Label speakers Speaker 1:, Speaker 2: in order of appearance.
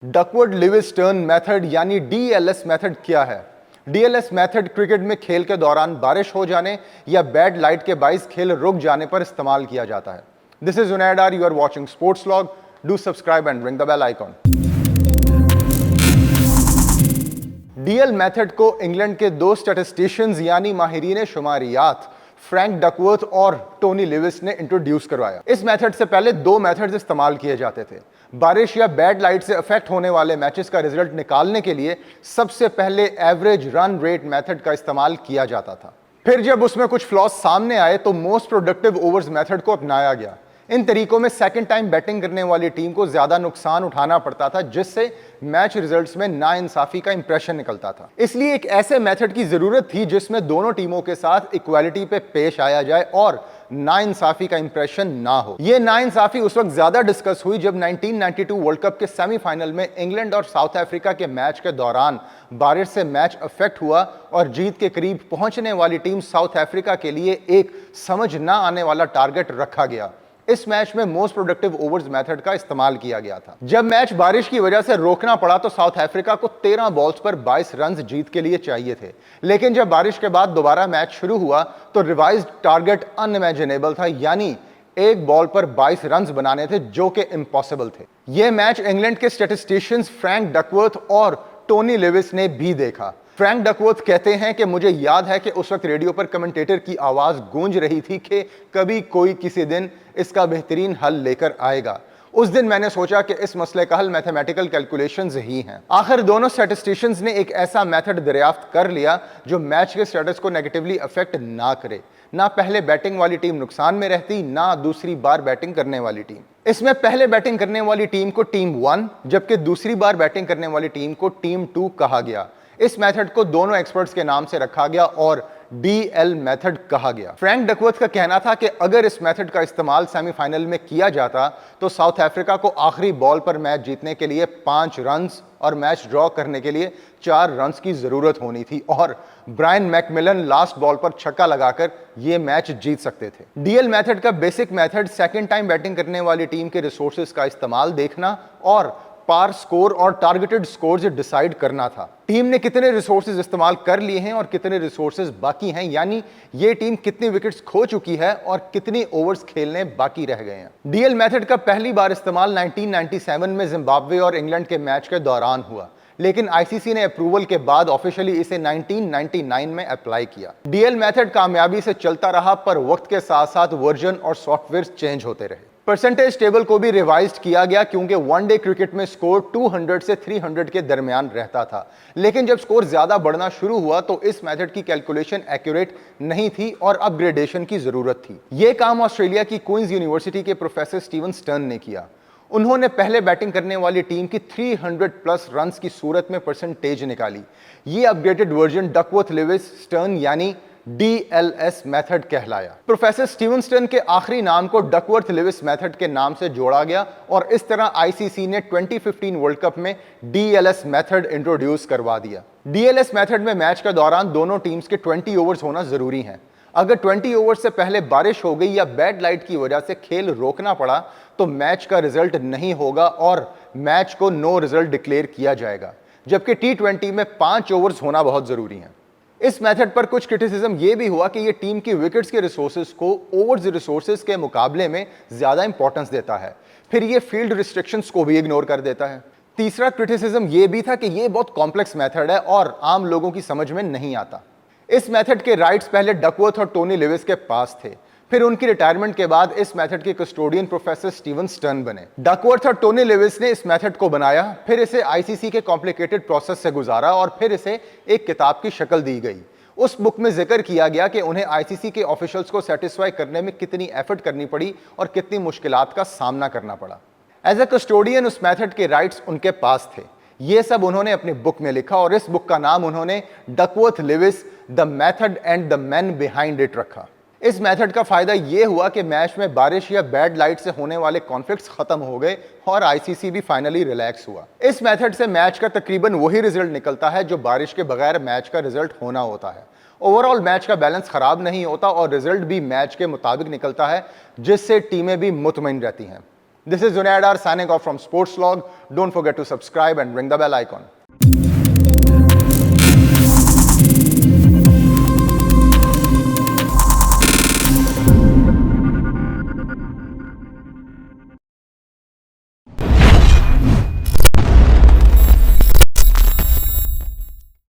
Speaker 1: Duckworth Lewis turn method यानी DLS method क्या है? डीएलएस मेथड क्रिकेट में खेल के दौरान बारिश हो जाने या बैड लाइट के बाइस खेल रुक जाने पर इस्तेमाल किया जाता है। This is Junaid R, you are watching sports log. Do subscribe and ring the bell icon. DL method को इंग्लैंड के दो स्टैटिस्टिशियंस यानी माहिरीन शुमारियात फ्रैंक डकवर्थ और टोनी लिविस ने इंट्रोड्यूस करवाया। इस मेथड से पहले दो मेथड्स इस्तेमाल किए जाते थे। बारिश या बैड लाइट से अफेक्ट होने वाले मैचेस का रिजल्ट निकालने के लिए सबसे पहले एवरेज रन रेट मेथड का इस्तेमाल किया जाता था। फिर जब उसमें कुछ फ्लॉज सामने आए तो मोस्ट प्रोडक्टिव ओवर्स मेथड को अपनाया गया। इन तरीकों में सेकंड टाइम बैटिंग करने वाली टीम को ज्यादा नुकसान उठाना पड़ता था, जिससे मैच रिजल्ट्स में नाइंसाफी का इंप्रेशन निकलता था। इसलिए एक ऐसे मेथड की जरूरत थी जिसमें दोनों टीमों के साथ इक्वालिटी पे पेश आया जाए और नाइंसाफी का इंप्रेशन ना हो। यह नाइंसाफी उस वक्त ज्यादा डिस्कस हुई जब 1992 वर्ल्ड कप के सेमीफाइनल में इंग्लैंड और साउथ अफ्रीका के मैच के दौरान बारिश से मैच अफेक्ट हुआ और जीत के करीब पहुंचने वाली टीम साउथ अफ्रीका के लिए एक समझ ना आने वाला टारगेट रखा गया। इस मैच में मोस्ट प्रोडक्टिव ओवर्स मेथड का इस्तेमाल किया गया था। जब मैच बारिश की वजह से रोकना पड़ा तो साउथ अफ्रीका को 13 बॉल्स पर 22 रन जीत के लिए चाहिए थे, लेकिन जब बारिश के बाद दोबारा मैच शुरू हुआ तो रिवाइज्ड टारगेट अनइमेजिनेबल था, यानी एक बॉल पर 22 रन बनाने थे जो कि इम्पॉसिबल थे। यह मैच इंग्लैंड के स्टैटिस्टिशियंस फ्रैंक डकवर्थ और टोनी लिविस ने भी देखा। फ्रैंक डकवर्थ कहते हैं कि मुझे याद है कि उस वक्त रेडियो पर कमेंटेटर की आवाज गूंज रही थी कि कभी कोई किसी दिन इसका बेहतरीन हल लेकर आएगा। उस दिन मैंने सोचा कि इस मसले का हल मैथमेटिकल कैलकुलेशंस ही हैं। आखिर दोनों स्टैटिस्टिशियंस ने एक ऐसा मेथड दरियाफ्त कर लिया जो मैच के स्टेटस को नेगेटिवली अफेक्ट ना करे। ना पहले बैटिंग वाली टीम नुकसान में रहती, ना दूसरी बार बैटिंग करने वाली टीम। इसमें पहले बैटिंग करने वाली टीम को टीम 1 जबकि दूसरी बार बैटिंग करने वाली टीम को टीम 2 कहा गया। इस मेथड को दोनों एक्सपर्ट्स के नाम से रखा गया और डीएल मेथड कहा गया। फ्रैंक डकवर्थ का कहना था कि अगर इस मेथड का इस्तेमाल सेमीफाइनल में किया जाता तो साउथ अफ्रीका को आखिरी बॉल पर मैच जीतने के लिए 5 रन और मैच ड्रॉ करने के लिए 4 रन की जरूरत होनी थी और ब्रायन मैकमिलन लास्ट बॉल पर छक्का लगाकर यह मैच जीत सकते थे। डीएल मेथड का basic method second time batting करने वाली टीम के रिसोर्सेज का इस्तेमाल देखना और पार स्कोर और टारगेटेड स्कोर से डिसाइड करना था। टीम ने कितने रिसोर्सेज इस्तेमाल कर लिए हैं और कितने रिसोर्सेज बाकी हैं, यानी ये टीम कितनी विकेट्स खो चुकी है और कितनी ओवर्स खेलने बाकी रह गए हैं। डीएल मेथड का पहली बार इस्तेमाल 1997 में जिम्बाब्वे और इंग्लैंड के मैच के दौरान हुआ, लेकिन आईसीसी ने अप्रूवल के बाद ऑफिशियली इसे 1999 में अप्लाई किया। डीएल मेथड कामयाबी से चलता रहा, पर वक्त के साथ साथ वर्जन और सॉफ्टवेयर चेंज होते रहे। परसेंटेज टेबल को भी रिवाइज्ड किया गया क्योंकि वनडे क्रिकेट में स्कोर 200 से 300 के दरमियान रहता था, लेकिन जब स्कोर ज्यादा बढ़ना शुरू हुआ तो इस मेथड की कैलकुलेशन एक्यूरेट नहीं थी और अपग्रेडेशन की जरूरत थी। यह काम ऑस्ट्रेलिया की क्वींस यूनिवर्सिटी के प्रोफेसर स्टीवन स्टर्न ने किया। उन्होंने पहले बैटिंग करने वाली टीम की 300 प्लस रन की सूरत में परसेंटेज निकाली। यह upgraded version Duckworth Lewis stern यानी डीएलएस मेथड कहलाया। प्रोफेसर स्टीवन स्टर्न के आखिरी नाम को डकवर्थ लिविस मेथड के नाम से जोड़ा गया और इस तरह आईसीसी ने 2015 वर्ल्ड कप में डीएलएस मेथड इंट्रोड्यूस करवा दिया। डीएलएस मेथड में मैच के दौरान दोनों टीम्स के 20 ओवर्स होना जरूरी है। अगर 20 ओवर्स से पहले बारिश हो गई या बैड लाइट की वजह से खेल रोकना पड़ा तो मैच का रिजल्ट नहीं होगा और मैच को नो रिजल्ट डिक्लेयर किया जाएगा, जबकि T20 में 5 ओवर्स होना बहुत जरूरी है। इस मेथड पर कुछ क्रिटिसिज्म यह भी हुआ कि यह टीम की विकेट्स के रिसोर्सेज को ओवर्स रिसोर्सेज के मुकाबले में ज्यादा इंपॉर्टेंस देता है, फिर यह फील्ड रिस्ट्रिक्शंस को भी इग्नोर कर देता है। तीसरा क्रिटिसिज्म यह भी था कि यह बहुत कॉम्प्लेक्स मेथड है और आम लोगों की समझ में नहीं आता। इस मेथड के राइट्स पहले डकवर्थ और टोनी लिविस के पास थे, फिर उनकी रिटायरमेंट के बाद इस मेथड के कस्टोडियन प्रोफेसर स्टीवन स्टर्न बने। डकवर्थ और टोनी लिविस ने इस मेथड को बनाया, फिर इसे आईसीसी के कॉम्प्लिकेटेड प्रोसेस से गुजारा और फिर इसे एक किताब की शक्ल दी गई। उस बुक में जिक्र किया गया कि उन्हें आईसीसी के ऑफिशियल्स को सेटिस्फाई करने में कितनी एफर्ट करनी पड़ी और कितनी मुश्किलात का सामना करना पड़ा। एज ए कस्टोडियन उस मेथड के राइट्स उनके पास थे। ये सब उन्होंने अपनी बुक में लिखा और इस बुक का नाम उन्होंने Duckworth Lewis the method and the man behind it रखा। इस मेथड का फायदा यह हुआ कि मैच में बारिश या बैड लाइट से होने वाले कॉन्फ्लिक्ट्स खत्म हो गए और आईसीसी भी फाइनली रिलैक्स हुआ। इस मेथड से मैच का तकरीबन वही रिजल्ट निकलता है जो बारिश के बगैर मैच का रिजल्ट होना होता है। ओवरऑल मैच का बैलेंस खराब नहीं होता और रिजल्ट भी मैच के मुताबिक निकलता है, जिससे टीमें भी मुतमईन रहती हैं। This is Junaid R signing off from Sports Log. Don't forget to subscribe and ring the bell icon.